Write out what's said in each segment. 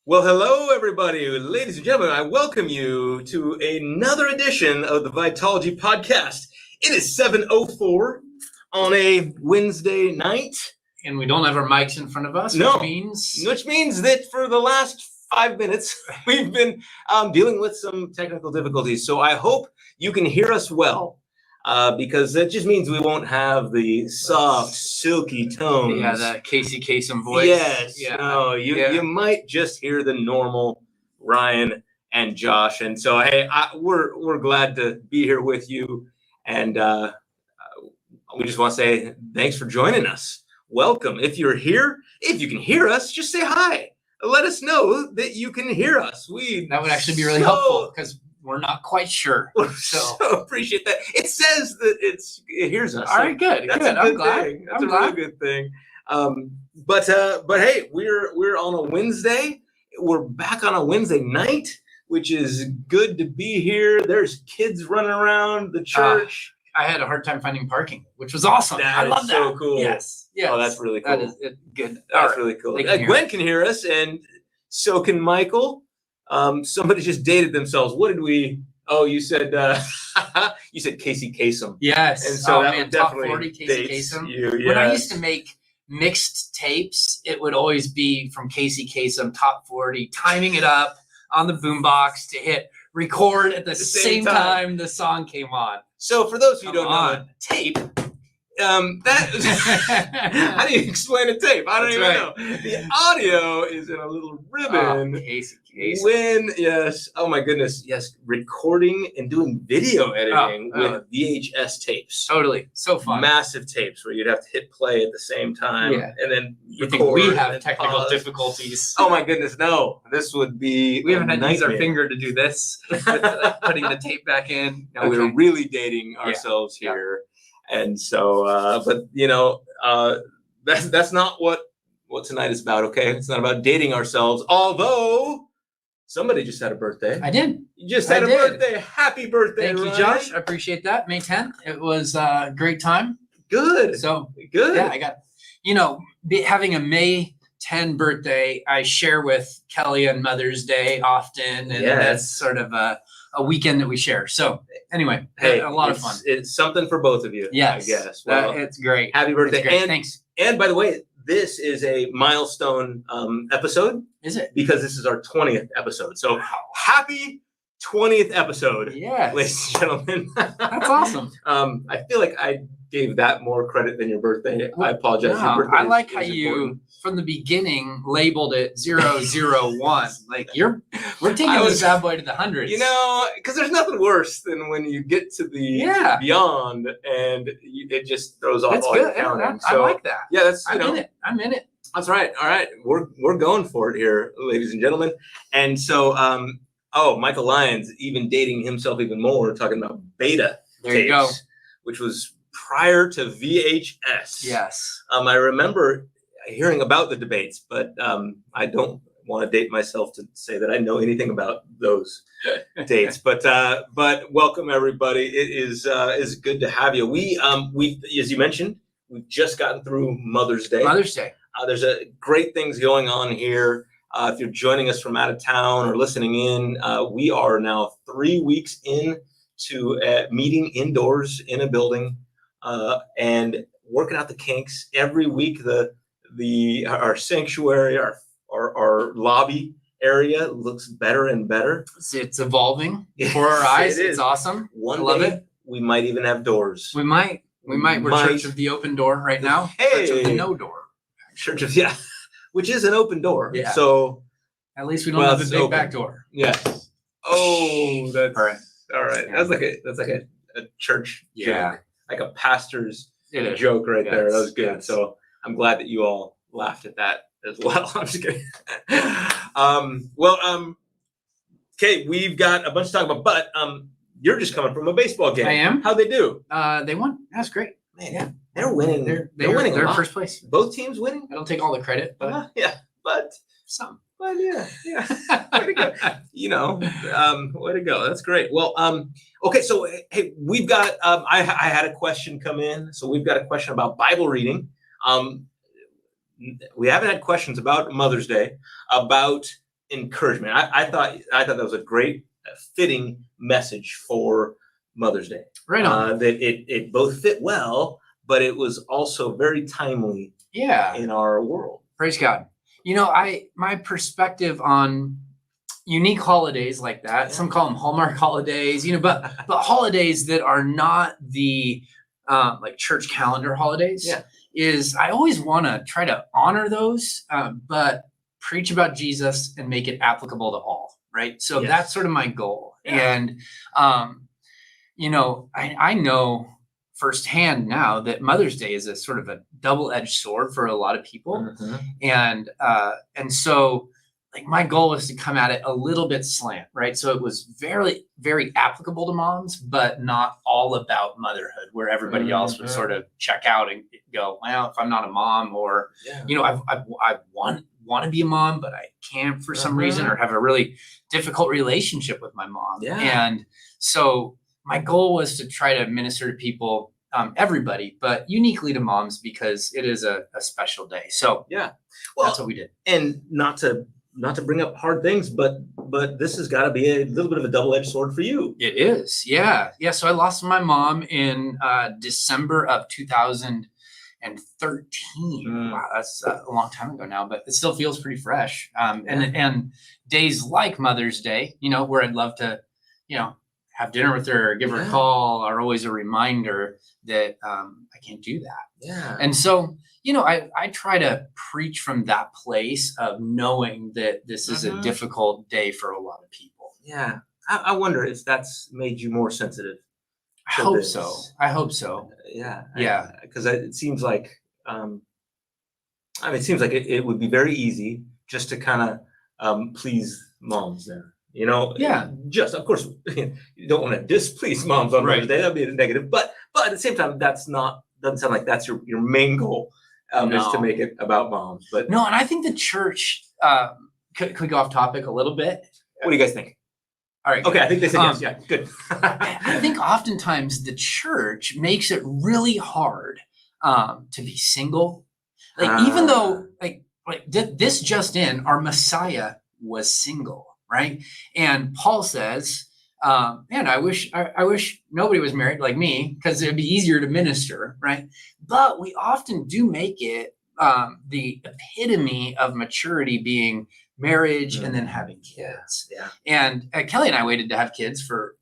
Well, hello, everybody. Ladies and gentlemen, I welcome you to another edition of the Vitalogy podcast. It is 7:04 on a Wednesday night. And we don't have our mics in front of us, which means that for the last 5 minutes, we've been dealing with some technical difficulties. So I hope you can hear us well. Because that just means we won't have the soft, silky tones. Yeah, that Casey Kasem voice. Yes. Yeah. No, you might just hear the normal Ryan and Josh. And so, hey, we're glad to be here with you. And we just want to say thanks for joining us. Welcome. If you're here, if you can hear us, just say hi. Let us know that you can hear us. That would actually be really helpful because we're not quite sure. So appreciate that. It says that it hears us. All right, good. That's good. I'm glad. That's a really good thing. But hey, we're on a Wednesday. We're back on a Wednesday night, which is good to be here. There's kids running around the church. I had a hard time finding parking, which was awesome. I love that. So cool. Yes. Oh, that's really cool. That is good. That's really cool. Gwen can hear us, and so can Michael. Somebody just dated themselves. What did we? Oh, you said you said Casey Kasem. Yes. And so that man, would definitely top 40 Casey Kasem. You, yes. When I used to make mixed tapes, it would always be from Casey Kasem, top 40, timing it up on the boombox to hit record at the same time the song came on. So for those of you who don't know, tape. How do you explain a tape? I don't even know. The audio is in a little ribbon. Casey. Oh my goodness, yes, recording and doing video editing with VHS tapes. Totally, so fun. Massive tapes where you'd have to hit play at the same time, and then you think we have technical difficulties? Oh my goodness, no! This would be we haven't had to use our finger to do this. With, putting the tape back in. No, we're really dating ourselves here. And so, but that's not what tonight is about. Okay, it's not about dating ourselves. Although somebody just had a birthday. I did. You just had a birthday. Happy birthday! Thank you, Josh. I appreciate that. May 10th. It was a great time. Good. So good. Yeah, I got. Having a May 10 birthday, I share with Kelly on Mother's Day often, and that's sort of a weekend that we share. So anyway, hey, a lot of fun. It's something for both of you. Yes, I guess. Well, it's great. Happy birthday. Great. Thanks. And by the way, this is a milestone episode. Is it? Because this is our 20th episode. So happy 20th episode. Yes. Ladies and gentlemen. That's awesome. I feel like I gave that more credit than your birthday. I apologize. No, your birthday I like is how you important. From the beginning labeled it 001. Like we're taking this bad boy to the hundreds. Because there's nothing worse than when you get to the beyond and it just throws off all your counting. I like that. Yeah, that's I'm in it. That's right. All right, we're going for it here, ladies and gentlemen. And so, Michael Lyons even dating himself even more, talking about beta there tapes, you go. Which was prior to VHS. Yes. I remember hearing about the debates, but I don't want to date myself to say that I know anything about those dates. But welcome everybody. It is good to have you. We as you mentioned, we've just gotten through Mother's Day. There's great things going on here. If you're joining us from out of town or listening in, we are now 3 weeks in to meeting indoors in a building and working out the kinks every week. Our sanctuary, our lobby area looks better and better. It's evolving before our eyes. It's awesome. I love it. We might even have doors. We might. We're Church of the Open Door right now. Hey. Church of the No Door. Church of which is an open door. Yeah. So at least we don't have a big back door. Yes. Oh, that's all right. All right. Yeah. That's like a church joke. Like a pastor's joke right there. That was good. Yes. So I'm glad that you all laughed at that as well. I'm just kidding. Okay, we've got a bunch to talk about, but you're just coming from a baseball game. I am. How'd they do? They won. That's great. Man, yeah. They're winning. They're winning. They're in first place. Both teams winning. I don't take all the credit, but but some. But yeah. Way to go. Way to go. That's great. Well, okay. So hey, we've got. I had a question come in. So we've got a question about Bible reading. We haven't had questions about Mother's Day, about encouragement. I thought that was a great, fitting message for Mother's Day. Right on. That it both fit well, but it was also very timely. Yeah. In our world. Praise God. My perspective on unique holidays like that, Yeah. some call them Hallmark holidays, but holidays that are not the like church calendar holidays, is I always want to try to honor those, but preach about Jesus and make it applicable to all, right? So that's sort of my goal. And, I know firsthand now that Mother's Day is a sort of a double-edged sword for a lot of people. And so like my goal was to come at it a little bit slant, right? So it was very, very applicable to moms, but not all about motherhood, where everybody else would sort of check out and go, well, if I'm not a mom, or, I want to be a mom, but I can't for some reason, or have a really difficult relationship with my mom. And so my goal was to try to minister to people, everybody, but uniquely to moms, because it is a special day. So well, that's what we did. And not to bring up hard things, but this has got to be a little bit of a double-edged sword for you. It is. Yeah. So I lost my mom in December of 2013. Wow, that's a long time ago now, but it still feels pretty fresh. And days like Mother's Day, where I'd love to, have dinner with her, or give her a call, are always a reminder that I can't do that. And so, I try to preach from that place of knowing that this is a difficult day for a lot of people. I wonder if that's made you more sensitive. I hope so. Because it seems like, it would be very easy just to kind of please moms there. Just, of course, you don't want to displease moms on Mother's Day. That'd be a negative. But at the same time, doesn't sound like that's your main goal, is to make it about moms. But no, and I think the church, could we go off topic a little bit? What do you guys think? All right. Okay, I think they said yes. Yeah, good. I think oftentimes the church makes it really hard to be single. Like, even though like this just in, our Messiah was single. Right. And Paul says, man, I wish nobody was married like me, because it'd be easier to minister. Right. But we often do make it the epitome of maturity being marriage and then having kids. And Kelly and I waited to have kids for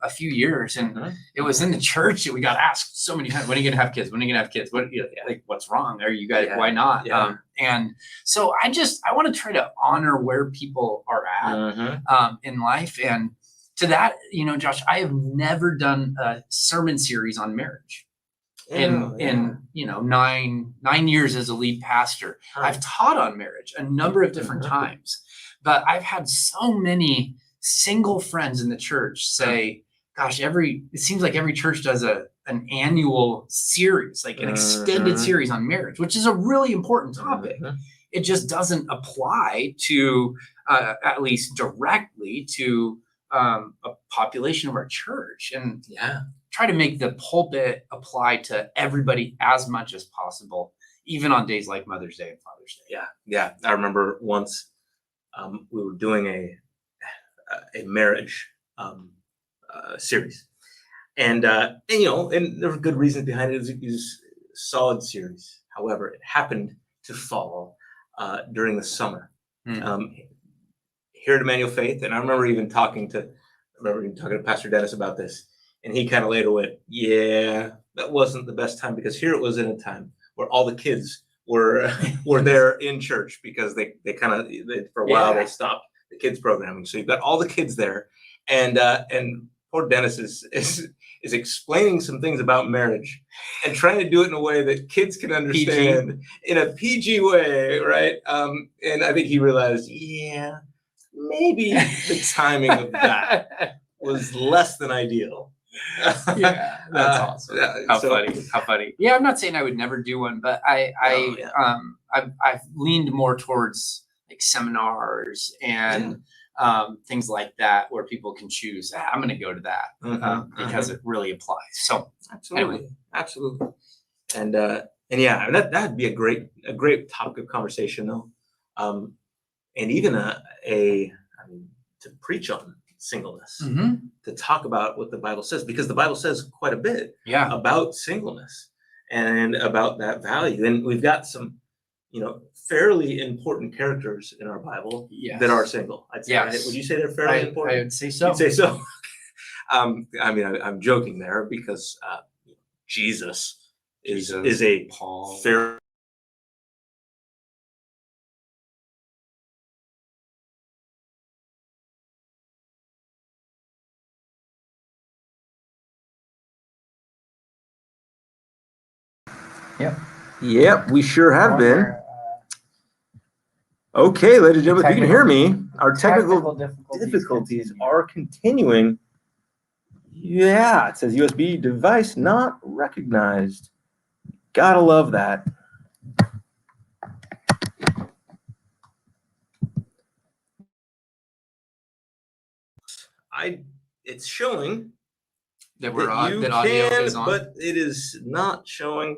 a few years. And it was in the church that we got asked so many times, when are you going to have kids? When are you going to have kids? Like, what's wrong? Are you guys, why not? And so I want to try to honor where people are at in life. And to that, Josh, I have never done a sermon series on marriage. In 9 years as a lead pastor, I've taught on marriage a number of different times, but I've had so many single friends in the church say, gosh, it seems like every church does an annual series, like an extended series on marriage, which is a really important topic. It just doesn't apply to, at least directly, to a population of our church. And try to make the pulpit apply to everybody as much as possible, even on days like Mother's Day and Father's Day. Yeah. I remember once we were doing a marriage series, and there were good reasons behind it. It was a solid series. However, it happened to fall during the summer here at Emmanuel Faith, and I remember even talking to Pastor Dennis about this. And he kind of later went, that wasn't the best time, because here it was in a time where all the kids were there in church, because they for a while they stopped the kids programming. So you've got all the kids there, and poor Dennis is explaining some things about marriage and trying to do it in a way that kids can understand, in a PG way, right? And I think he realized, maybe the timing of that was less than ideal. That's awesome. How funny. Yeah, I'm not saying I would never do one, but I've leaned more towards like seminars and things like that, where people can choose, I'm going to go to that because it really applies. So absolutely. And that'd be a great topic of conversation, though. and even I mean, to preach on singleness, to talk about what the Bible says, because the Bible says quite a bit about singleness and about that value. And we've got some, fairly important characters in our Bible that are single. I'd say, right? Would you say they're fairly important? I would say so. You'd say so. I mean, I'm joking there because Jesus is a fair. Yep, we sure have been. Okay, ladies and gentlemen, if you can hear me, our technical difficulties are continuing. Yeah, it says USB device not recognized. Gotta love that. It's showing that audio is on, but it is not showing.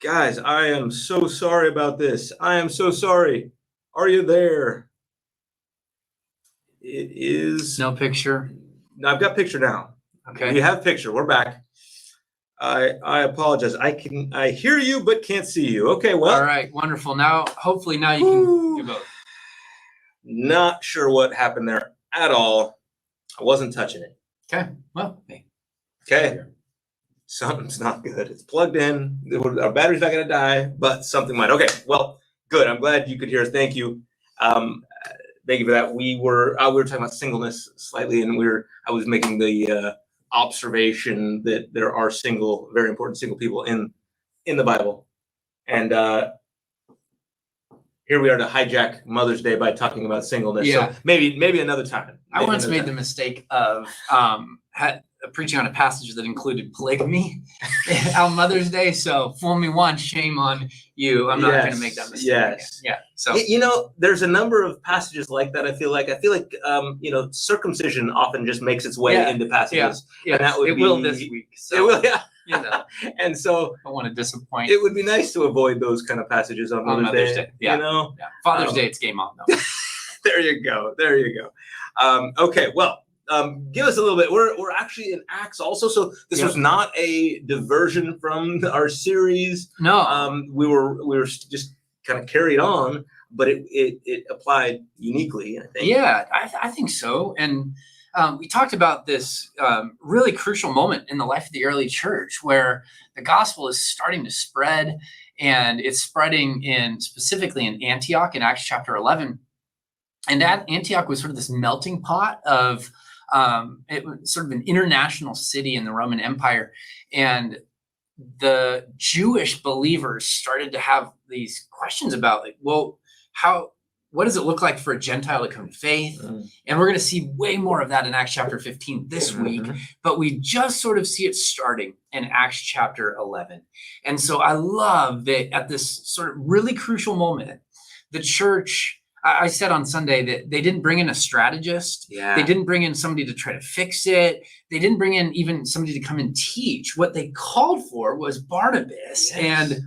Guys, I am so sorry about this. I am so sorry. Are you there? It is no picture. No, I've got picture now. Okay. We have picture. We're back. I apologize. I hear you but can't see you. Okay, well. All right, wonderful. Now hopefully now you can do both. Not sure what happened there at all. I wasn't touching it. Okay. Well, okay. Something's not good. It's plugged in. Our battery's not going to die, but something might. Okay. Well, good. I'm glad you could hear us. Thank you. Thank you for that. We were talking about singleness slightly, and I was making the observation that there are very important single people in the Bible, and here we are to hijack Mother's Day by talking about singleness. Yeah. So maybe another time. I once made the mistake of preaching on a passage that included polygamy on Mother's Day. So fool me once, shame on you. I'm not going to make that mistake. Yes. Again. Yeah. So there's a number of passages like that. I feel like circumcision often just makes its way into passages. Yeah. And that will this week. So, it will. Yeah. And so I want to disappoint. It would be nice to avoid those kind of passages on Mother's Day. Yeah. Father's Day, it's game on though. There you go. Okay. Well, give us a little bit. We're actually in Acts also, so this was not a diversion from our series. No. We were just kind of carried on, but it applied uniquely, I think. Yeah, I think so. And we talked about this really crucial moment in the life of the early church where the gospel is starting to spread, and it's spreading specifically in Antioch in Acts chapter 11. And that Antioch was sort of this melting pot of it was sort of an international city in the Roman Empire. And the Jewish believers started to have these questions about what does it look like for a Gentile to come to faith? And we're going to see way more of that in Acts chapter 15 this week, but we just sort of see it starting in Acts chapter 11. And so I love that at this sort of really crucial moment, the church, I said on Sunday that they didn't bring in a strategist. Yeah. They didn't bring in somebody to try to fix it. They didn't bring in even somebody to come and teach. What they called for was Barnabas. Yes. And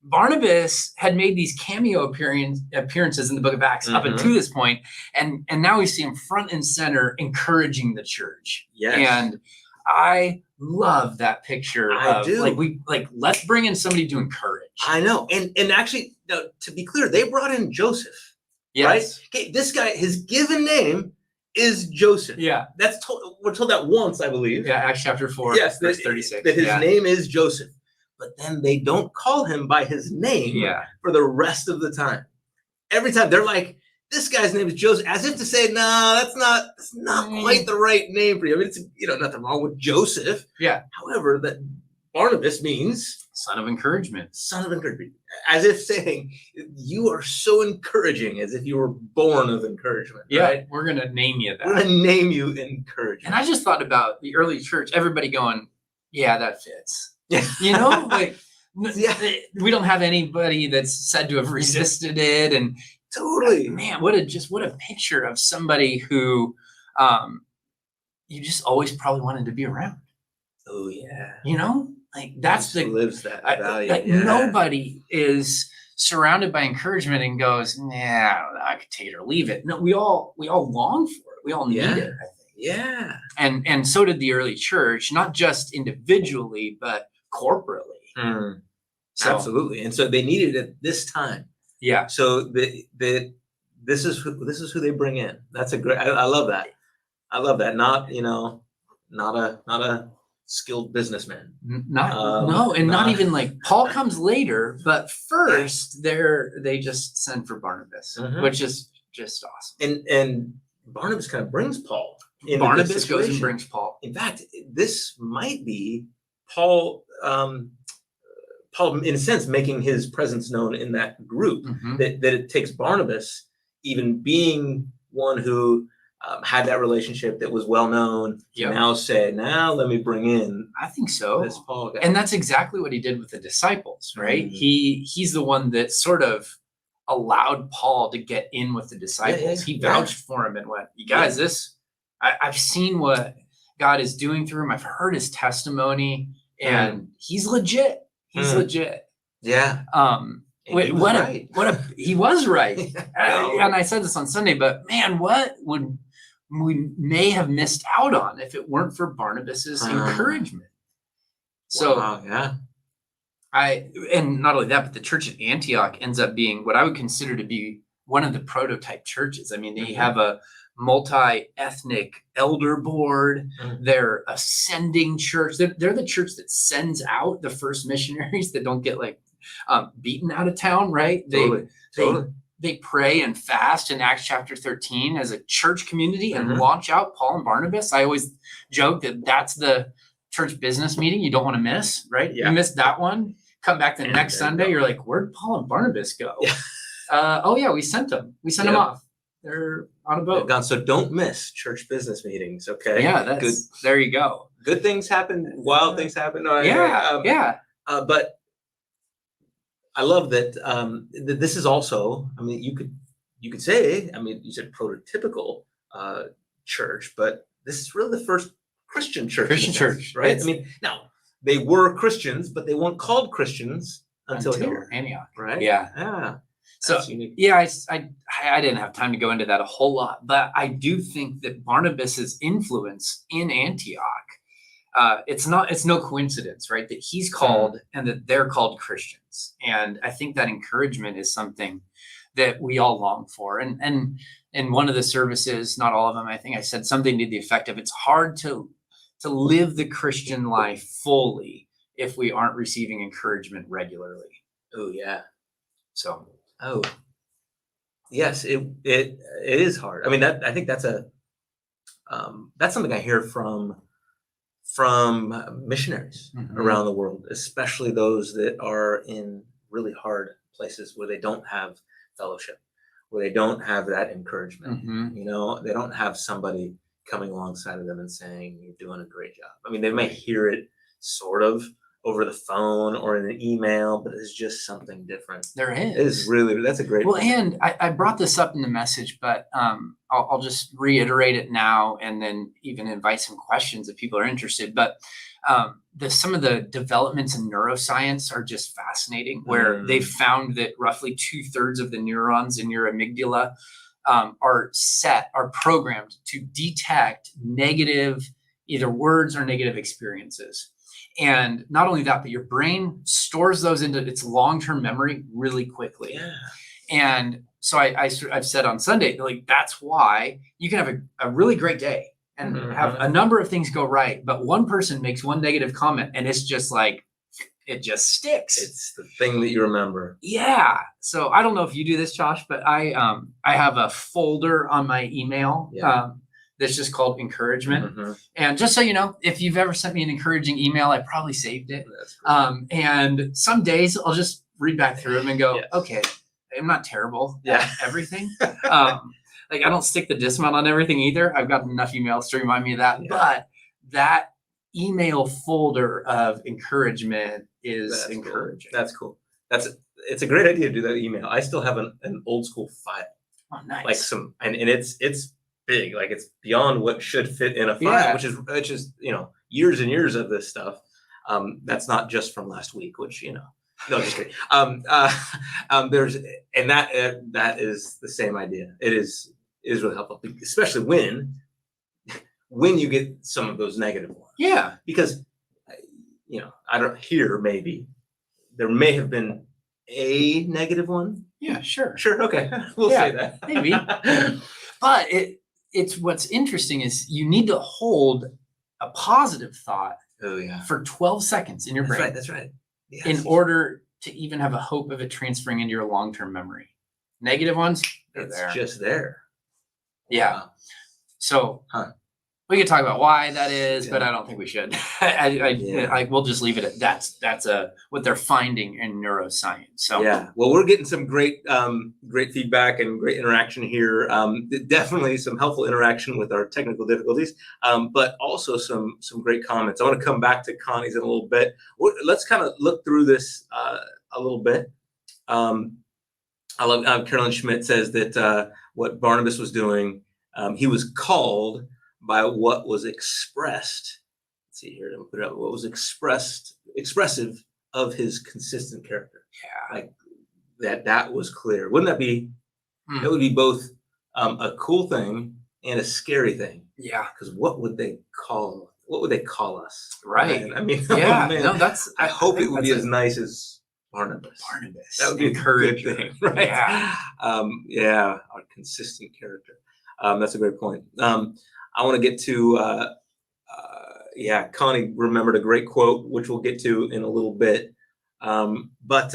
Barnabas had made these cameo appearances in the book of Acts up until this point. And now we see him front and center encouraging the church. Yes. And I love that picture. I do. Let's bring in somebody to encourage. I know. And actually, now, to be clear, they brought in Joseph. Yes. Right? Okay, this guy, his given name is Joseph. Yeah. We're told that once, I believe. Yeah, Acts chapter 4, yes, verse 36. That his name is Joseph. But then they don't call him by his name for the rest of the time. Every time they're like, this guy's name is Joseph, as if to say, no, that's not quite the right name for you. I mean, it's nothing wrong with Joseph. Yeah. However, that Barnabas means son of encouragement. Son of encouragement. As if saying, you are so encouraging, as if you were born of encouragement. Yeah, right? We're going to name you that. We're going to name you encouragement. And I just thought about the early church, everybody going, yeah, that fits. Yeah. We don't have anybody that's said to have resisted it. And totally. Man, what a picture of somebody who you just always probably wanted to be around. Oh, yeah. That's lives that value. Nobody is surrounded by encouragement and goes, nah, I don't know, I could take it or leave it. No, we all long for it. We all need Yeah. it, I think. Yeah. And so did the early church, not just individually, but corporately. So, Absolutely. And so they needed it at this time. yeah. So this is who they bring in. That's a great. I love that. I love that. Not not a skilled businessman. Not even like Paul comes later, but first they just send for Barnabas, which is just awesome. And Barnabas kind of brings Paul. Barnabas goes and brings Paul. In fact, this might be Paul. Paul, in a sense, making his presence known in that group. That it takes Barnabas, even being one who had that relationship that was well known, to now say, now let me bring in. I think so. This Paul guy. And that's exactly what he did with the disciples, right? He's the one that sort of allowed Paul to get in with the disciples. He vouched for him and went, you guys, I've seen what God is doing through him. I've heard his testimony, and he's legit. He's legit. Yeah. He was right. And I said this on Sunday, but man, what would we may have missed out on if it weren't for Barnabas's encouragement? So and not only that, but the church at Antioch ends up being what I would consider to be one of the prototype churches. I mean, they have a multi-ethnic elder board. They're a sending church. They're the church that sends out the first missionaries that don't get like beaten out of town, right? They pray and fast in Acts chapter 13 as a church community and launch out Paul and Barnabas. I always joke that that's the church business meeting you don't want to miss, right? You missed that one. Come back the next Sunday, you're like, where'd Paul and Barnabas go? We sent them. We sent them off. They're on a boat. Gone. So don't miss church business meetings. Okay. Yeah, that's good. There you go. Good things happen. Wild things happen. But I love that. This is also. I mean, you could say. I mean, you said prototypical church, but this is really the first Christian church. Right? I mean, now they were Christians, but they weren't called Christians until here, Antioch. Right? Yeah. So I didn't have time to go into that a whole lot, but I do think that Barnabas's influence in Antioch, it's no coincidence, right? That he's called and that they're called Christians. And I think that encouragement is something that we all long for. And in one of the services, not all of them, I think I said something to the effect of, it's hard to live the Christian life fully if we aren't receiving encouragement regularly. Oh yeah. So. Oh, yes, it is hard. I mean, I think that's something I hear from missionaries around the world, especially those that are in really hard places where they don't have fellowship, where they don't have that encouragement. You know, they don't have somebody coming alongside of them and saying, you're doing a great job. I mean, they may hear it sort of over the phone or in an email, but it's just something different. There is. That's a great point. And I brought this up in the message, but I'll just reiterate it now and then even invite some questions if people are interested. But some of the developments in neuroscience are just fascinating, where they've found that roughly 2/3 of the neurons in your amygdala are programmed to detect negative, either words or negative experiences. And not only that, but your brain stores those into its long-term memory really quickly. Yeah. And so I've said on Sunday, like, that's why you can have a really great day and have a number of things go right, but one person makes one negative comment and it's just like, it just sticks. It's the thing that you remember. Yeah. So I don't know if you do this, Josh, but I have a folder on my email. That's just called encouragement. And just so you know, if you've ever sent me an encouraging email, I probably saved it. And some days I'll just read back through them and go, okay, I'm not terrible at everything. Like, I don't stick the dismount on everything either. I've got enough emails to remind me of that. But that email folder of encouragement is encouraging. Cool. That's cool. It's a great idea to do that email. I still have an old school file. Oh, nice. Like and it's big, like it's beyond what should fit in a file, which is years and years of this stuff. That's not just from last week, which No, just kidding. That is the same idea. It is really helpful, especially when you get some of those negative ones. Yeah. Because, I don't hear maybe there may have been a negative one. Yeah, sure. Sure. Okay. We'll say that. Maybe. But it's what's interesting is you need to hold a positive thought for 12 seconds in your brain. That's right. Yes. In order to even have a hope of it transferring into your long-term memory. Negative ones, they're there. Just there. Yeah. Wow. So we could talk about why that is, but I don't think we should. We'll just leave it at that's what they're finding in neuroscience. So yeah, well, we're getting some great feedback and great interaction here. Definitely some helpful interaction with our technical difficulties, but also some great comments. I want to come back to Connie's in a little bit. Let's kind of look through this a little bit. I love Carolyn Schmidt says that what Barnabas was doing, he was called by what was expressed. Let's see here. Put it up. What was expressive of his consistent character. Yeah, like that was clear. Wouldn't that be? That would be both a cool thing and a scary thing. Yeah. Because what would they call us? Right. I mean, yeah. Oh, man. No, that's. I hope it would be as nice as Barnabas. That would be a good thing, right? Yeah. Our consistent character. That's a great point. I want to get to, Connie remembered a great quote, which we'll get to in a little bit. But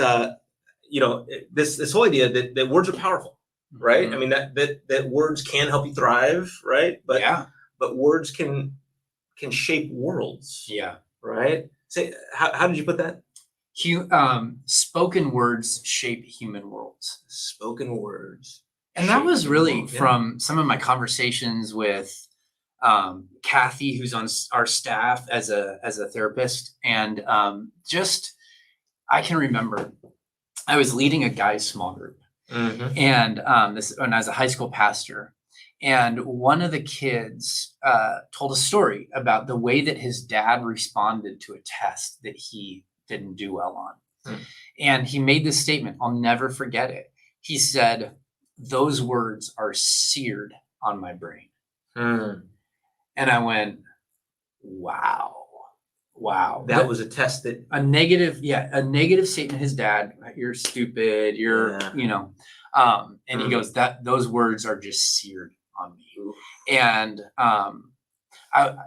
this whole idea that words are powerful, right? Mm-hmm. I mean, that words can help you thrive, right? But words can shape worlds. Yeah. Right? Say, how did you put that? Spoken words shape human worlds. Spoken words. And that was really from some of my conversations with Kathy, who's on our staff as a therapist. And I can remember I was leading a guys' small group. Mm-hmm. And when I was a high school pastor. And one of the kids told a story about the way that his dad responded to a test that he didn't do well on. And he made this statement, I'll never forget it. He said, "Those words are seared on my brain." And I went, wow. That was a test that a negative statement. His dad, "You're stupid. You're, and he goes, those words are just seared on me. Oof. And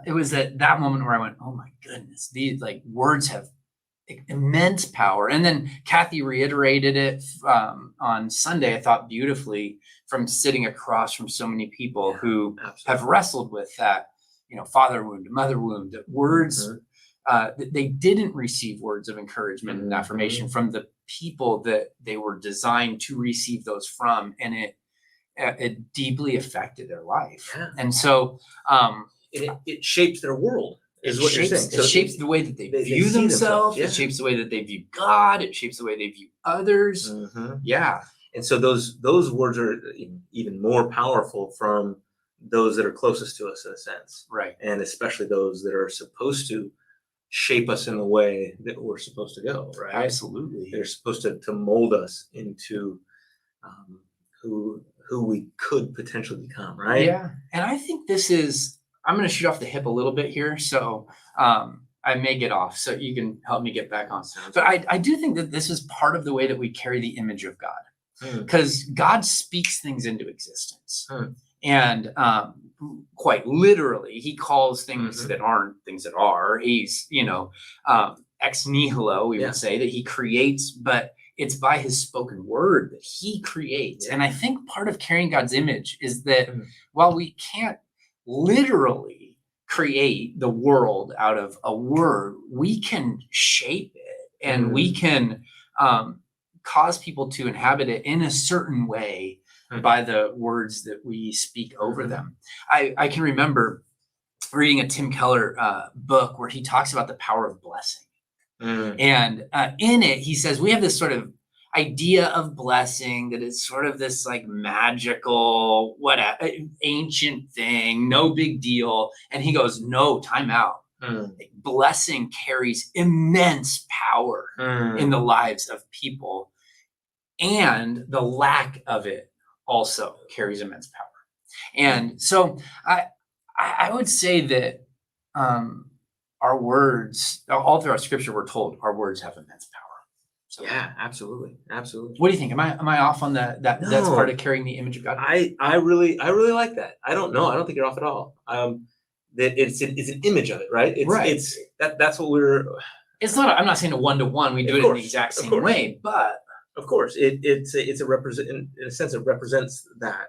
it was at that moment where I went, oh my goodness, these words have immense power. And then Kathy reiterated it on Sunday, I thought beautifully, from sitting across from so many people who have wrestled with that, father wound, mother wound, that words, they didn't receive words of encouragement and affirmation from the people that they were designed to receive those from. And it deeply affected their life. Yeah. And so it shapes their world. Is what you're saying. So it shapes the way that they view themselves. Yeah. It shapes the way that they view God. It shapes the way they view others. Mm-hmm. Yeah. And so those words are even more powerful from those that are closest to us in a sense. Right. And especially those that are supposed to shape us in the way that we're supposed to go. Right. Absolutely. They're supposed to mold us into who we could potentially become. Right. Yeah. And I think I'm going to shoot off the hip a little bit here. So I may get off, so you can help me get back on. But I do think that this is part of the way that we carry the image of God, because God speaks things into existence. And quite literally, he calls things that aren't things that are. He's, ex nihilo, we would say, that he creates, but it's by his spoken word that he creates. And I think part of carrying God's image is that while we can't literally create the world out of a word, we can shape it, and we can cause people to inhabit it in a certain way by the words that we speak over them. I can remember reading a Tim Keller book where he talks about the power of blessing. And in it, he says, we have this sort of idea of blessing that is sort of this magical, ancient thing, no big deal. And he goes, no, time out. Blessing carries immense power in the lives of people, and the lack of it also carries immense power. And so I would say that our words, all throughout Scripture, we're told our words have immense power. So, yeah, absolutely. What do you think? Am I off on that? That's part of carrying the image of God. I really like that. I don't know. I don't think you're off at all. That it's an image of it, right? It's that's what we're. It's not. I'm not saying a 1-to-1. We do it in the exact same way, but of course, it's a represent in a sense. It represents that.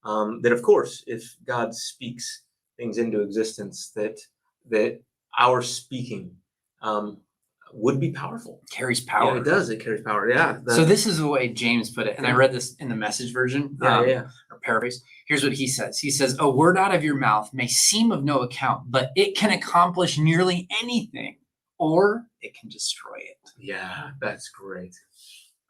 That of course, if God speaks things into existence, that our speaking would be powerful. Carries power. Yeah, it does. It carries power. Yeah. So this is the way James put it, and I read this in the Message version. Or paraphrase. Here's what he says. He says, "A word out of your mouth may seem of no account, but it can accomplish nearly anything, or it can destroy it." Yeah, that's great. It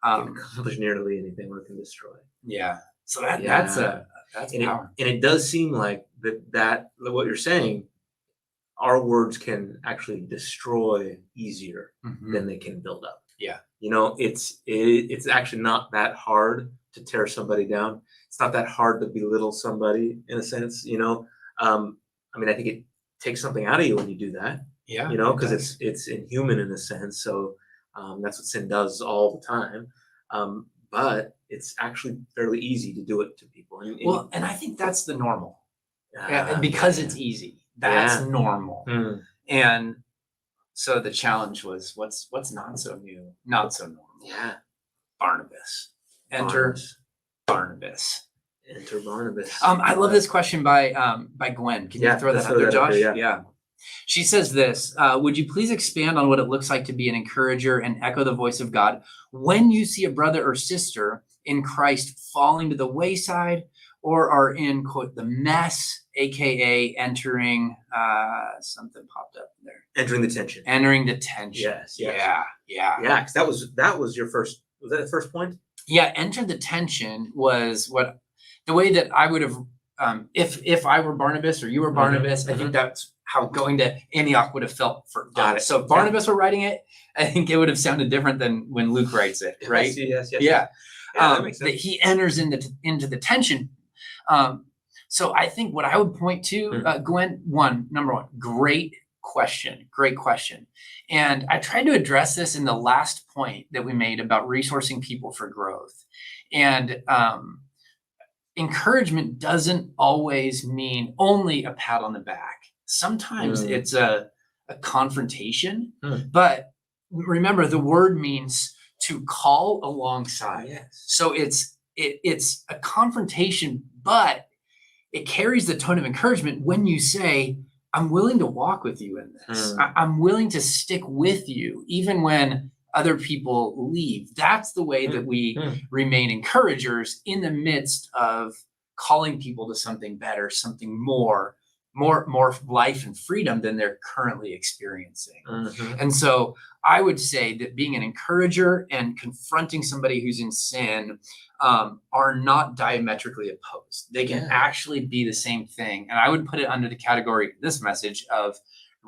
can accomplish nearly anything, or it can destroy it. Yeah. So that's power. And it does seem like that what you're saying, our words can actually destroy easier than they can build up. Yeah. It's actually not that hard to tear somebody down. It's not that hard to belittle somebody in a sense, I mean, I think it takes something out of you when you do that. Yeah. Because it's inhuman in a sense. So that's what sin does all the time. But it's actually fairly easy to do it to people. And I think that's the normal. Because it's easy. That's normal. And so the challenge was what's not so new, not so normal. Yeah. Barnabas. Enter Barnabas. Enter Barnabas. I love this question by Gwen. Can you throw that out there, Josh? Yeah. She says this, would you please expand on what it looks like to be an encourager and echo the voice of God when you see a brother or sister in Christ falling to the wayside or are in, quote, the mess, aka entering, something popped up there. Entering the tension. Yes. Yeah. Yeah, because that was your first, was that the first point? Yeah, enter the tension was the way that I would have, if I were Barnabas or you were Barnabas, I think that's how going to Antioch would have felt for God. So if Barnabas were writing it, I think it would have sounded different than when Luke writes it, right? Yes. Yeah. That makes sense. That he enters into the tension. So I think what I would point to, Gwen, number one, great question. And I tried to address this in the last point that we made about resourcing people for growth. And encouragement doesn't always mean only a pat on the back. Sometimes it's a confrontation, but remember the word means to call alongside. Yes. So it's a confrontation, but it carries the tone of encouragement when you say, I'm willing to walk with you in this. I'm willing to stick with you, even when other people leave. That's the way that we remain encouragers in the midst of calling people to something better, something more life and freedom than they're currently experiencing. And so I would say that being an encourager and confronting somebody who's in sin are not diametrically opposed. They can actually be the same thing. And I would put it under the category, this message, of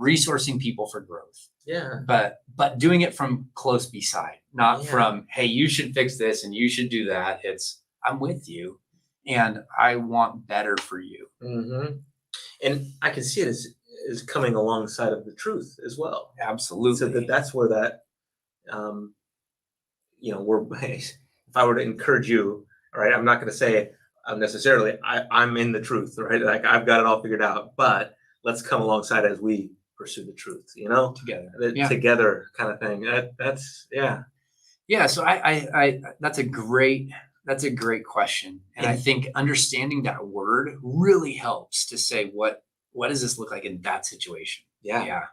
resourcing people for growth. Yeah. But doing it from close beside, not from, hey, you should fix this and you should do that. It's, I'm with you and I want better for you. And I can see it as coming alongside of the truth as well. Absolutely. So that's where that, if I were to encourage you, all right, I'm not going to say necessarily I'm in the truth, right? Like I've got it all figured out, but let's come alongside as we pursue the truth, together kind of thing. Yeah. So I that's a great question. And I think understanding that word really helps to say, what does this look like in that situation? Yeah.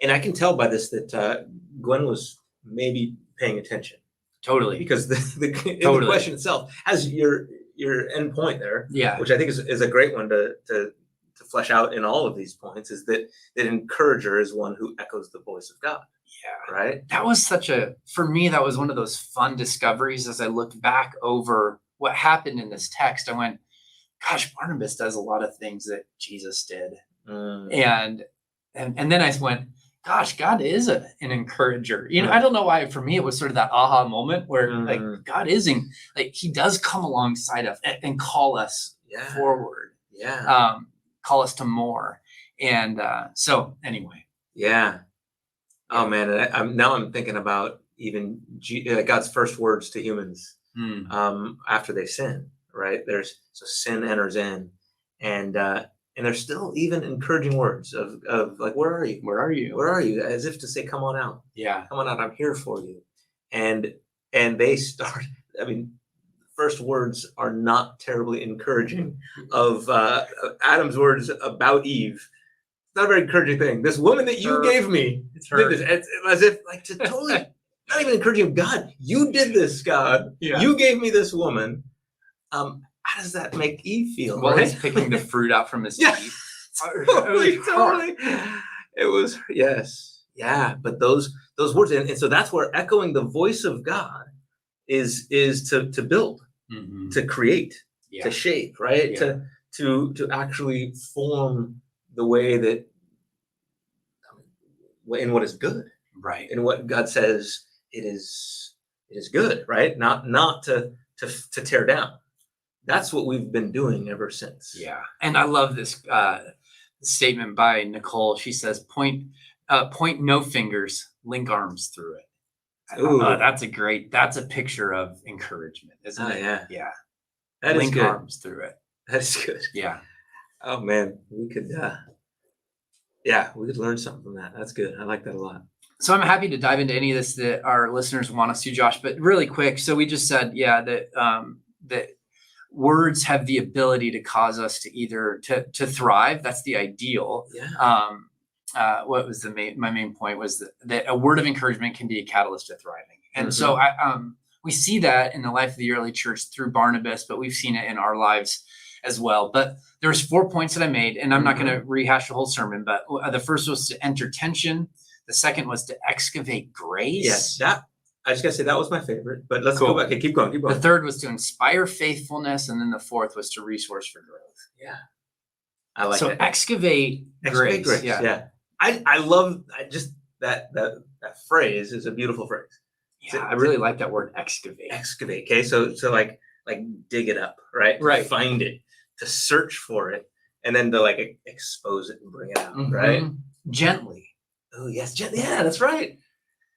And I can tell by this that Gwen was maybe paying attention. Totally. Because the question itself has your end point there, which I think is a great one to flesh out in all of these points, is that encourager is one who echoes the voice of God. Yeah. Right. That was for me, that was one of those fun discoveries as I looked back over what happened in this text. I went, gosh, Barnabas does a lot of things that Jesus did. And and then I went, gosh, God is an encourager. I don't know why. For me, it was sort of that aha moment where like God isn't like He does come alongside us and call us forward. Yeah. Call us to more. And so anyway. Yeah. Oh man, and I'm thinking about even God's first words to humans after they sin. Right? So sin enters in, and there's still even encouraging words of like, where are you? Where are you? Where are you? As if to say, come on out. Yeah. Come on out. I'm here for you. And they start. I mean, first words are not terribly encouraging. Of Adam's words about Eve. It's not a very encouraging thing. This woman that you gave me did this. It's as if like to totally not even encouraging God. You did this, God. Yeah. You gave me this woman. How does that make Eve feel? Well, right? he's picking the fruit out from his teeth. Totally. It was yeah. But those words, and so that's where echoing the voice of God is to build, to create, to shape, right? Yeah. To actually form the way that in what is good, right? In what God says it is good, right? Not to tear down. That's what we've been doing ever since. Yeah, and I love this statement by Nicole. She says, "Point no fingers, link arms through it." Ooh. That's a picture of encouragement, isn't it? Yeah. Yeah. That link is good. arms through it. That is good. Yeah. Oh man, we could learn something from that. That's good. I like that a lot. So I'm happy to dive into any of this that our listeners want us to, Josh, but really quick. So we just said, that words have the ability to cause us to either to thrive. That's the ideal. Yeah. What was my main point was that a word of encouragement can be a catalyst to thriving. And so we see that in the life of the early church through Barnabas, but we've seen it in our lives as well. But there's 4 points that I made, and I'm not going to rehash the whole sermon, but the first was to enter tension. The second was to excavate grace. Yes, I just gotta say that was my favorite, but let's go back. Okay, keep going. The third was to inspire faithfulness, and then the fourth was to resource for growth. Yeah, I like so that. Excavate grace. Yeah. I love that phrase is a beautiful phrase. Yeah, I really like that word, excavate. Excavate. Okay, so like dig it up, right? Right. To find it, to search for it, and then to like expose it and bring it out, right? Gently. Oh yes, yeah, that's right.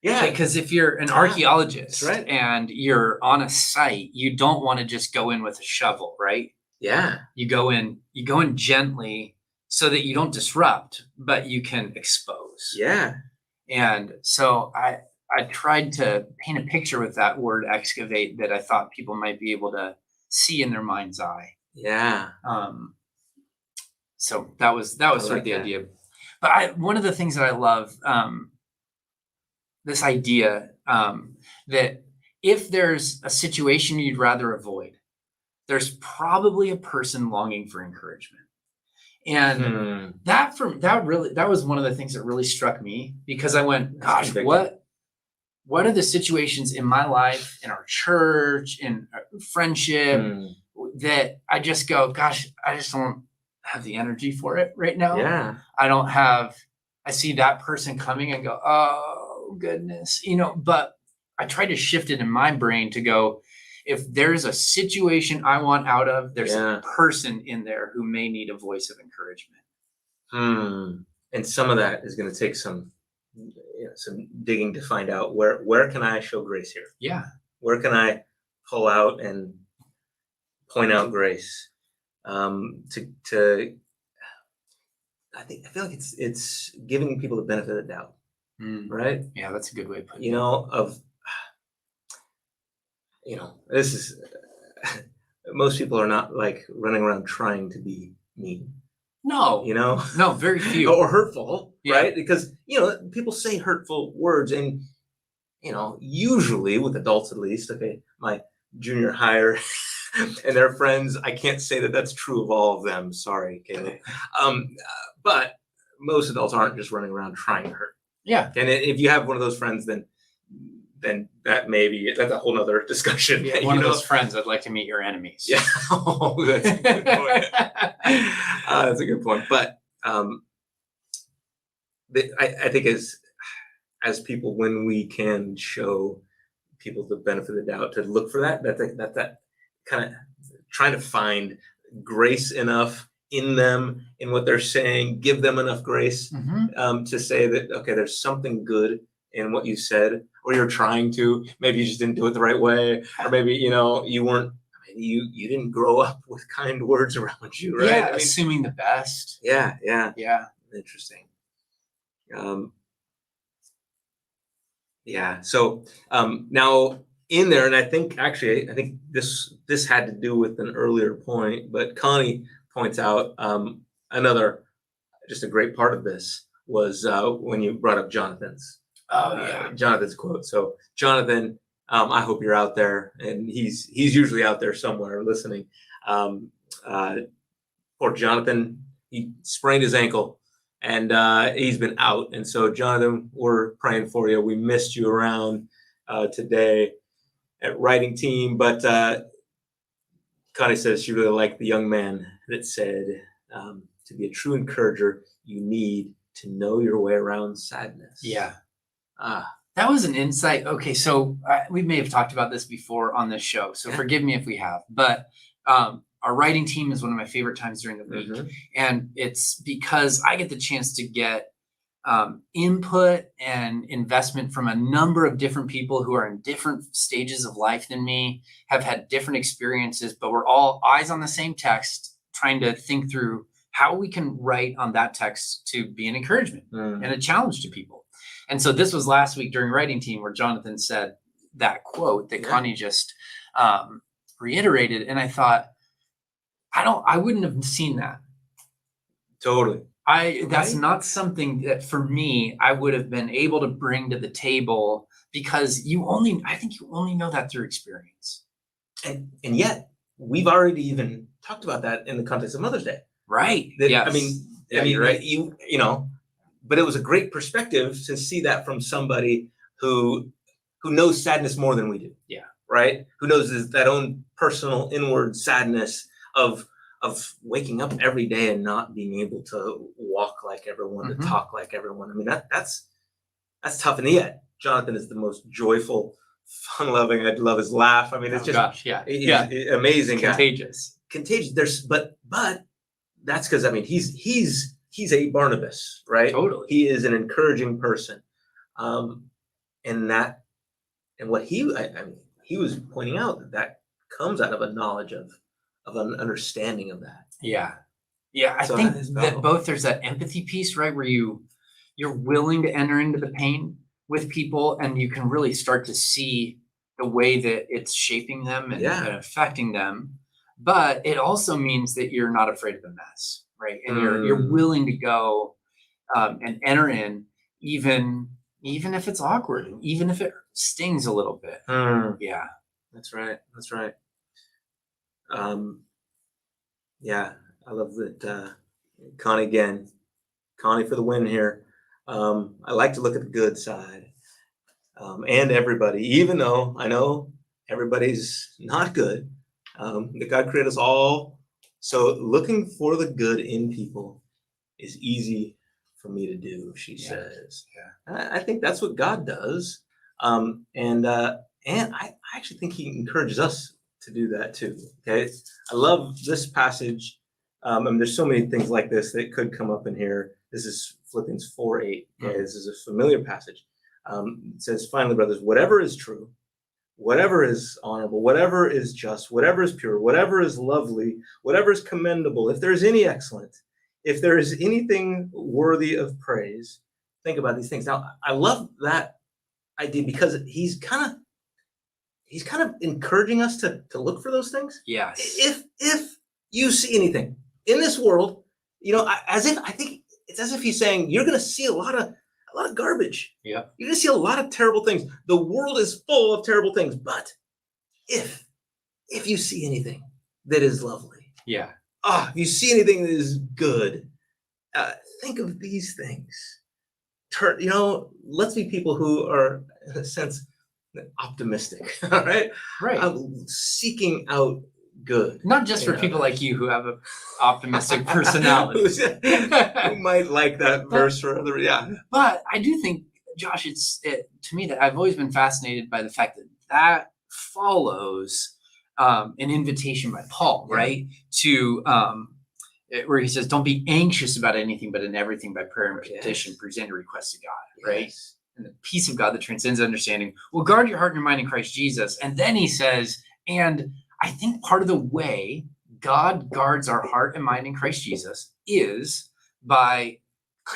Yeah, because if you're an archaeologist, right, and you're on a site, you don't want to just go in with a shovel, right? Yeah, you go in gently so that you don't disrupt, but you can expose. Yeah, and so I tried to paint a picture with that word excavate that I thought people might be able to see in their mind's eye. Yeah. So that was sort of the idea. But one of the things that I love, this idea that if there's a situation you'd rather avoid, there's probably a person longing for encouragement. And that was one of the things that really struck me, because I went, gosh, what are the situations in my life, in our church, in friendship, that I just go, gosh, I just don't have the energy for it right now. Yeah. I see that person coming and go, oh goodness, but I try to shift it in my brain to go, if there's a situation I want out of, there's a person in there who may need a voice of encouragement. And some of that is going to take some digging to find out where can I show grace here? Yeah. Where can I pull out and point out grace? I feel like it's giving people the benefit of the doubt, right? Yeah, that's a good way to put it. This is most people are not like running around trying to be mean. No, no, very few. Or hurtful, right? Because people say hurtful words, and usually with adults at least. Okay, my junior higher and their friends, I can't say that that's true of all of them. Sorry, Caleb. But most adults aren't just running around trying to hurt. Yeah. And if you have one of those friends, then that's a whole nother discussion. Yeah, one of those friends, I'd like to meet your enemies. Yeah. Oh, that's a good point. That's a good point. But I think as people, when we can show people the benefit of the doubt, to look for that kind of trying to find grace enough in them, in what they're saying, give them enough grace to say that, okay, there's something good in what you said, or you're trying to, maybe you just didn't do it the right way, or maybe, you weren't, you didn't grow up with kind words around you, right? Yeah, assuming the best. Yeah. Interesting. So now in there, and I think this had to do with an earlier point, but Connie points out another, just a great part of this was when you brought up Jonathan's quote. So Jonathan, I hope you're out there, and he's usually out there somewhere listening. Poor Jonathan, he sprained his ankle, and he's been out. And so, Jonathan, we're praying for you. We missed you around today at writing team, but Connie says she really liked the young man that said, to be a true encourager, you need to know your way around sadness. Yeah. That was an insight. Okay, so we may have talked about this before on this show, so forgive me if we have, but our writing team is one of my favorite times during the week. And it's because I get the chance to get input and investment from a number of different people who are in different stages of life than me, have had different experiences, but we're all eyes on the same text, trying to think through how we can write on that text to be an encouragement and a challenge to people. And so this was last week during writing team where Jonathan said that quote that Connie just reiterated. And I thought, I wouldn't have seen that. Totally. That's not something that for me, I would have been able to bring to the table, because I think you only know that through experience. And yet we've already even talked about that in the context of Mother's Day. Right. Yes. I mean, you're right. But it was a great perspective to see that from somebody who knows sadness more than we do. Yeah. Right. Who knows that own personal inward sadness of waking up every day and not being able to walk like everyone, to talk like everyone. I mean, that's tough. And yet Jonathan is the most joyful, fun-loving. I love his laugh. I mean, it's he's amazing. Contagious. But that's because, I mean, he's a Barnabas, right? Totally. He is an encouraging person. And what he was pointing out that comes out of a knowledge of an understanding of that. Yeah. I think that both there's that empathy piece, right? Where you're willing to enter into the pain with people, and you can really start to see the way that it's shaping them and affecting them. But it also means that you're not afraid of the mess, right? And you're willing to go and enter in, even if it's awkward, and even if it stings a little bit. Yeah, that's right. I love that. Connie for the win here. I like to look at the good side, and everybody, even though I know everybody's not good. That God created us all, so looking for the good in people is easy for me to do, she says. I think that's what God does, and I actually think He encourages us to do that too. Okay, I love this passage. I mean, there's so many things like this that could come up in here. This is Philippians 4:8. Okay, this is a familiar passage. It says, "Finally, brothers, whatever is true, whatever is honorable, whatever is just, whatever is pure, whatever is lovely, whatever is commendable, if there is any excellence, if there is anything worthy of praise, think about these things." Now, I love that idea because he's kind of encouraging us to look for those things. Yes. If you see anything in this world, I think it's as if he's saying, you're going to see a lot of garbage. Yeah. You're going to see a lot of terrible things. The world is full of terrible things. But if you see anything that is lovely, if you see anything that is good, think of these things. Let's be people who are, in a sense, optimistic. All right. Right. Seeking out good. Not just for people like you who have an optimistic personality. Who might like that verse for other, But I do think, Josh, to me that I've always been fascinated by the fact that follows an invitation by Paul, right? To where he says, don't be anxious about anything, but in everything by prayer and petition, present your request to God, right? Yes. And the peace of God that transcends understanding will guard your heart and your mind in Christ Jesus. And then he says, and I think part of the way God guards our heart and mind in Christ Jesus is by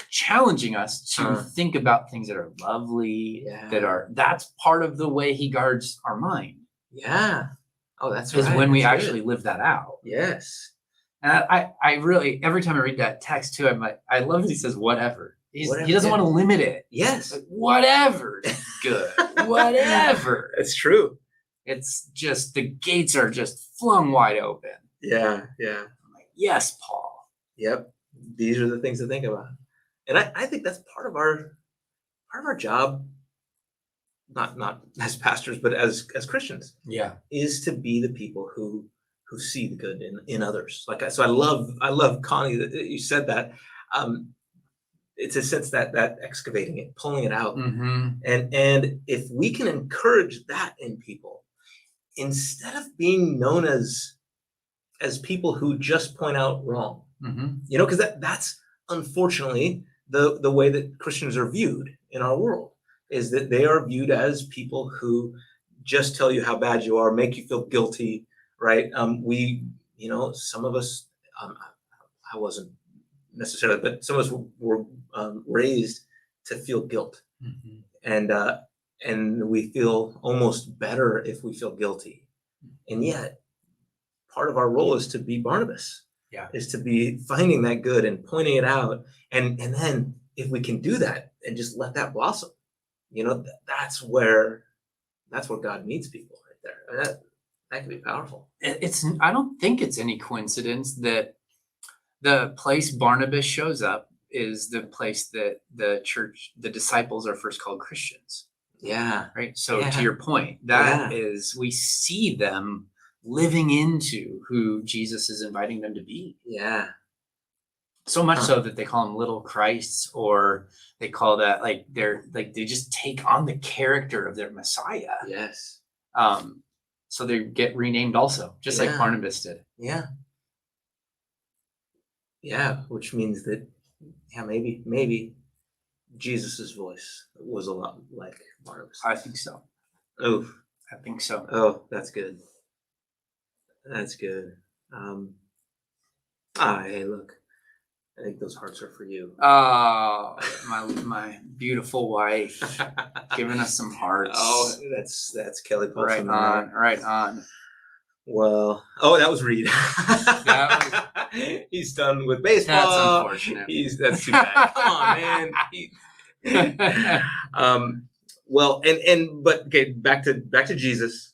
challenging us to think about things that are lovely, that's part of the way he guards our mind. Yeah. Oh, that's is right. when we actually live that out. Yes. And I really, every time I read that text too, I'm like, I love that he says whatever. He doesn't want to limit it. Yes. Like, whatever is good. Whatever. It's true. It's just, the gates are just flung wide open. Yeah. I'm like, yes, Paul. Yep. These are the things to think about. And I think that's part of our job, not as pastors, but as Christians. Yeah. Is to be the people who see the good in others. So I love Connie that you said that. It's a sense that excavating it, pulling it out. Mm-hmm. And if we can encourage that in people, instead of being known as people who just point out wrong, because that's unfortunately the way that Christians are viewed in our world, is that they are viewed as people who just tell you how bad you are, make you feel guilty, right? Some of us, I wasn't necessarily, but some of us were raised to feel guilt, and we feel almost better if we feel guilty, and yet part of our role is to be Barnabas, is to be finding that good and pointing it out, and then if we can do that and just let that blossom, that's where God meets people right there. That can be powerful. I don't think it's any coincidence that the place Barnabas shows up is the place that the church, the disciples, are first called Christians. Yeah. Right. So to your point, that is, we see them living into who Jesus is inviting them to be. Yeah. So much so that they call them little Christs, or they call that they just take on the character of their Messiah. Yes. So they get renamed also, just like Barnabas did. Yeah. Yeah, which means that, maybe Jesus's voice was a lot like Barnabas. I think so. Oh, I think so. Oh, that's good. That's good. Hey, look. I think those hearts are for you. Oh, my beautiful wife giving us some hearts. Oh, that's Kelly Paulson. Right on. Well, that was Reed. He's done with baseball. That's unfortunate. That's too bad. Come on, man. But okay, back to Jesus.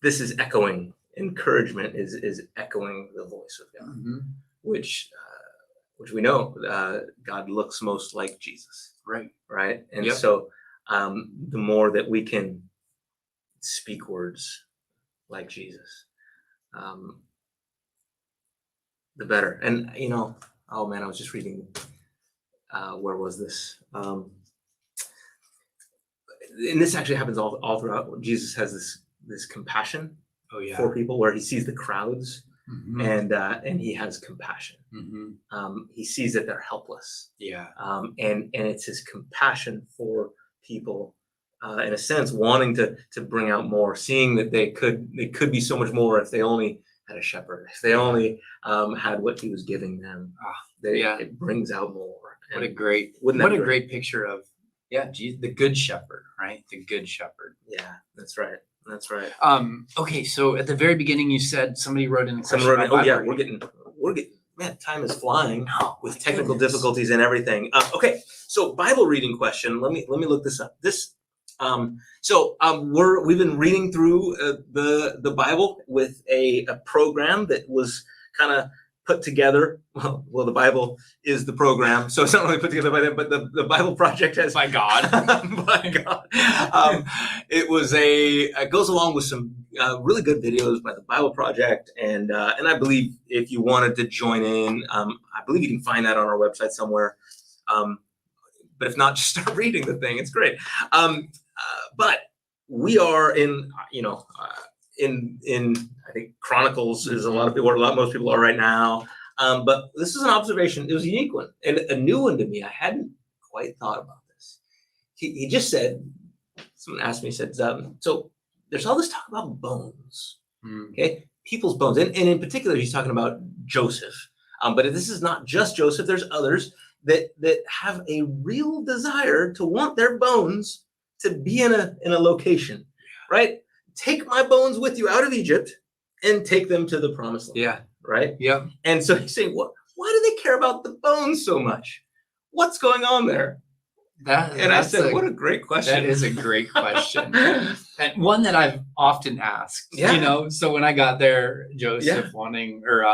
This is echoing. Encouragement is echoing the voice of God, which we know God looks most like Jesus, right? And so the more that we can speak words like Jesus, the better. And I was just reading. Where was this? And this actually happens all throughout. Jesus has this compassion. For people, where he sees the crowds, and he has compassion. He sees that they're helpless. And it's his compassion for people, in a sense, wanting to bring out more, seeing that they could be so much more if they only had a shepherd, if they only had what he was giving them. It brings out more. What a great picture of Jesus, the good shepherd, right? The good shepherd. Yeah, that's right. That's right. Okay, so at the very beginning, you said somebody wrote in a question. We're getting. Man, time is flying with technical difficulties and everything. Okay, so Bible reading question. Let me look this up. We've been reading through the Bible with a program that was kind of put together. Well, the Bible is the program, so it's not really put together by them, but the Bible Project has by God. by God. It goes along with some really good videos by the Bible Project, and I believe if you wanted to join in, I believe you can find that on our website somewhere. But if not, just start reading the thing. It's great. But we are in, in I think Chronicles is a lot of people, most people are right now. But this is an observation. It was a unique one and a new one to me. I hadn't quite thought about this. He just said, someone asked me, he said, so there's all this talk about bones, okay? People's bones. And in particular, he's talking about Joseph. But this is not just Joseph. There's others that have a real desire to want their bones to be in a location, right? Take my bones with you out of Egypt and take them to the promised land. Yeah. Right? Yeah. And so he's saying, why do they care about the bones so much? What's going on there? I said, what a great question. That is a great question. And one that I've often asked. Yeah. So when I got there, Joseph wanting, or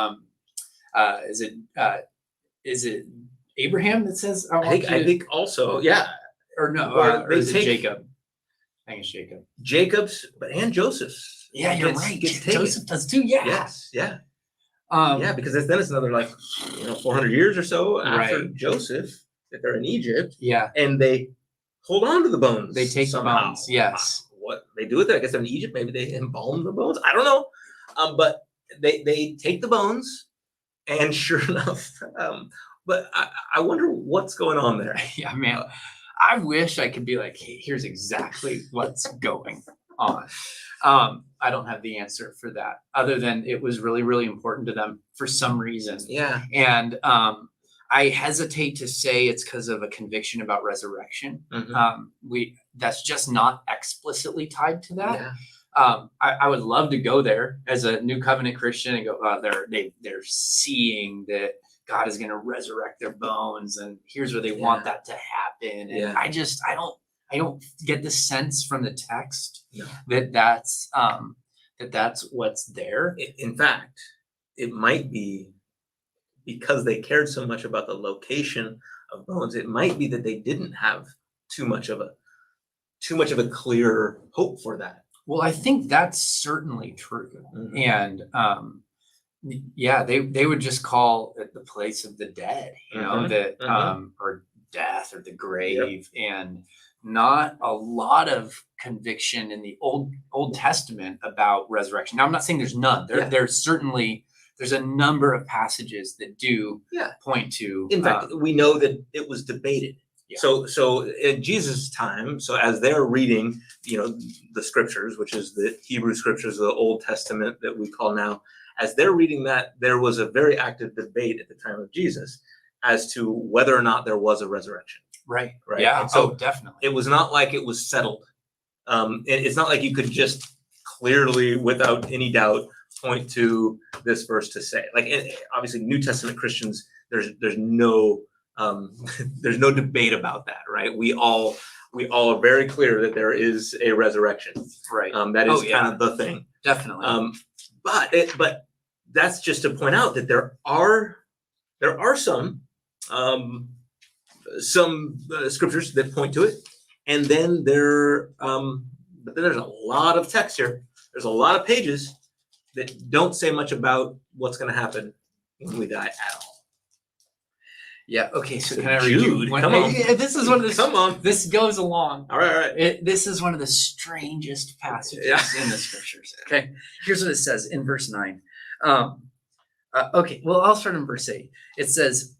is it Abraham that says I think also, yeah. Or no, or is it Jacob? I think it's Jacob. Jacob's, and Joseph's. Yeah, you're right. Joseph does too. Yeah. Yes. Yeah. Because then it's another 400 years or so after Joseph that they're in Egypt. Yeah. And they hold on to the bones. They take somehow. the bones. Yes. What they do with it, I guess they're in Egypt, maybe they embalm the bones. I don't know. But they take the bones, and sure enough, but I wonder what's going on there. Yeah, man. I wish I could be like, hey, here's exactly what's going on. I don't have the answer for that, other than it was really, really important to them for some reason. Yeah. And I hesitate to say it's because of a conviction about resurrection. That's just not explicitly tied to that. Yeah. I would love to go there as a New Covenant Christian and go, they're seeing that God is going to resurrect their bones, and here's where they want that to happen. And I don't get the sense from the text that's what's there. In fact, it might be because they cared so much about the location of bones. It might be that they didn't have too much of a clear hope for that. Well, I think that's certainly true. And they would just call it the place of the dead, or death or the grave, and not a lot of conviction in the Old Testament about resurrection. Now, I'm not saying there's none. There's a number of passages that do point to. In fact, we know that it was debated. Yeah. So in Jesus' time, so as they're reading, the scriptures, which is the Hebrew scriptures, the Old Testament that we call now, as they're reading that, there was a very active debate at the time of Jesus as to whether or not there was a resurrection. Right. Yeah. And so definitely. It was not like it was settled. It's not like you could just clearly, without any doubt, point to this verse to say, obviously New Testament Christians, there's no debate about that, right? We all are very clear that there is a resurrection. Right. That is kind of the thing. Definitely. But that's just to point out that there are some scriptures that point to it, and then there's a lot of text here. There's a lot of pages that don't say much about what's going to happen when we die at all. Yeah. Okay. So can I read you? Come on. This is one of the. Come on. This goes along. All right. This is one of the strangest passages in the scriptures. Okay. Here's what it says in verse 9. Okay. Well, I'll start in verse 8. It says,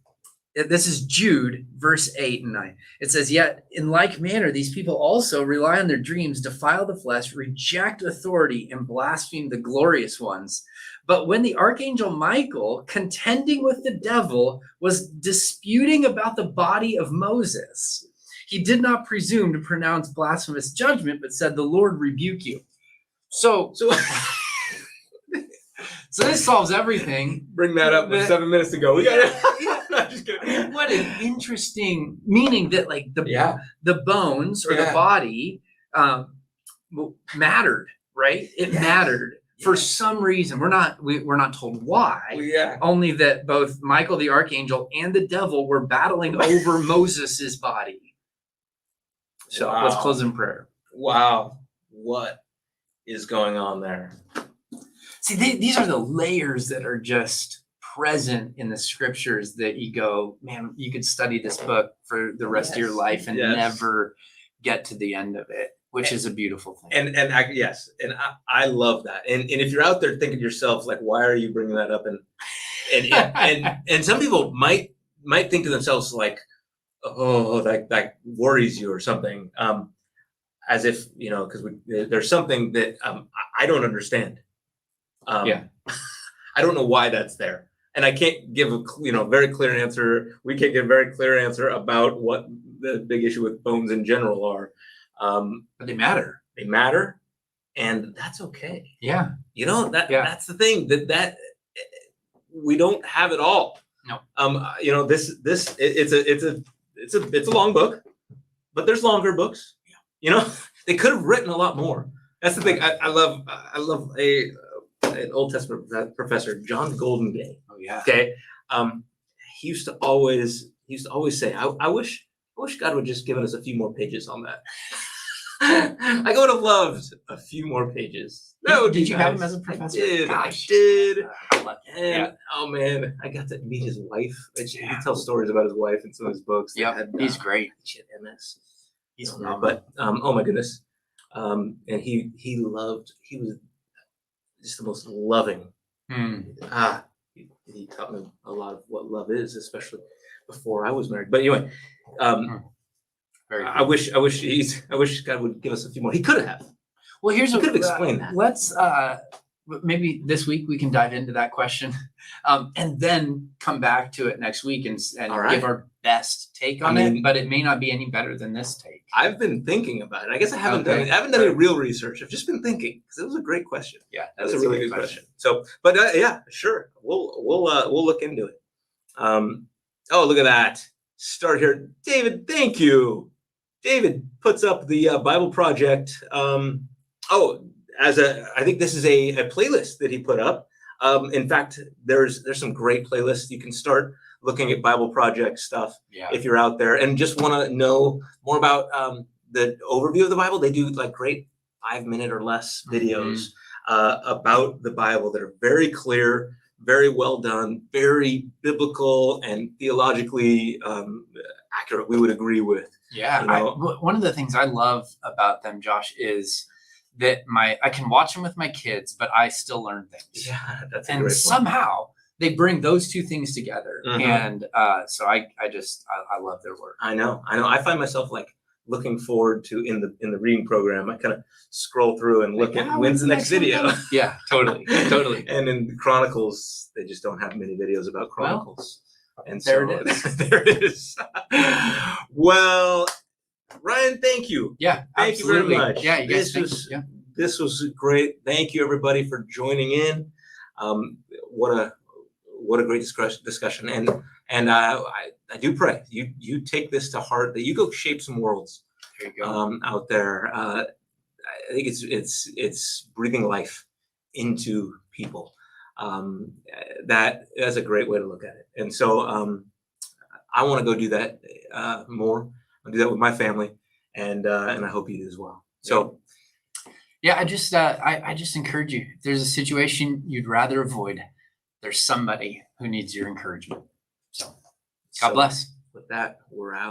this is Jude, verse 8 and 9. It says, yet in like manner, these people also rely on their dreams, defile the flesh, reject authority, and blaspheme the glorious ones. But when the archangel Michael, contending with the devil, was disputing about the body of Moses, he did not presume to pronounce blasphemous judgment, but said, the Lord rebuke you. So this solves everything. Bring that up 7 minutes ago. We got it. No, just kidding. What an interesting meaning that the bones or the body mattered, right? It mattered. For some reason, we're not told why. Only that both Michael the archangel and the devil were battling over Moses's body. So let's close in prayer. Wow, what is going on there. See, these are the layers that are just present in the scriptures that you go, man, you could study this book for the rest of your life and never get to the end of it, which is a beautiful thing. And I love that. And if you're out there thinking to yourself, like, why are you bringing that up? And some people might think to themselves, like, oh, that worries you or something, as if, because there's something that I don't understand. I don't know why that's there. And I can't give a very clear answer. We can't give a very clear answer about what the big issue with bones in general are. But they matter. They matter, and that's okay. Yeah. That's the thing that we don't have it all. No. It's a long book, but there's longer books. Yeah. They could have written a lot more. That's the thing. I love an Old Testament professor, John Goldengay. Oh yeah. Okay. He used to always say, I wish God would just given us a few more pages on that. I would have loved a few more pages. Did you have him as a professor? I did. And oh man, I got to meet his wife. He tells stories about his wife in some of his books. Yeah, he's great. She had MS. He's phenomenal. But oh my goodness. And he was just the most loving. He taught me a lot of what love is, especially before I was married. But anyway, I wish God would give us a few more. He could have. Well, here's what could have explained that. Let's maybe this week we can dive into that question, and then come back to it next week and give our best take on it. But it may not be any better than this take. I've been thinking about it. I guess I haven't done any real research. I've just been thinking because it was a great question. Yeah, that was a really good question. So, but yeah, sure, we'll look into it. Oh, look at that! Start here, David. Thank you. David puts up the Bible Project. I think this is a playlist that he put up. In fact, there's some great playlists. You can start looking at Bible Project stuff if you're out there and just want to know more about the overview of the Bible. They do like great 5-minute or less videos about the Bible that are very clear, very well done, very biblical and theologically accurate. We would agree with. Yeah, one of the things I love about them, Josh, is that I can watch them with my kids, but I still learn things. Yeah, that's a and great somehow they bring those two things together, and so I love their work. I know. I find myself like looking forward to in the reading program. I kind of scroll through and look at when's the next video. Yeah, totally. And in the Chronicles, they just don't have many videos about Chronicles. And there it is. There it is. Well, Ryan, thank you. Yeah, thank you very much. Yeah, you guys. This was great. Thank you, everybody, for joining in. What a great discussion. And I do pray you take this to heart, that you go shape some worlds. There you go. Out there. I think it's breathing life into people. That's a great way to look at it. And so I want to go do that more. I'll do that with my family, and I hope you do as well. So, yeah, I just encourage you. If there's a situation you'd rather avoid, there's somebody who needs your encouragement. So, God bless. With that, we're out.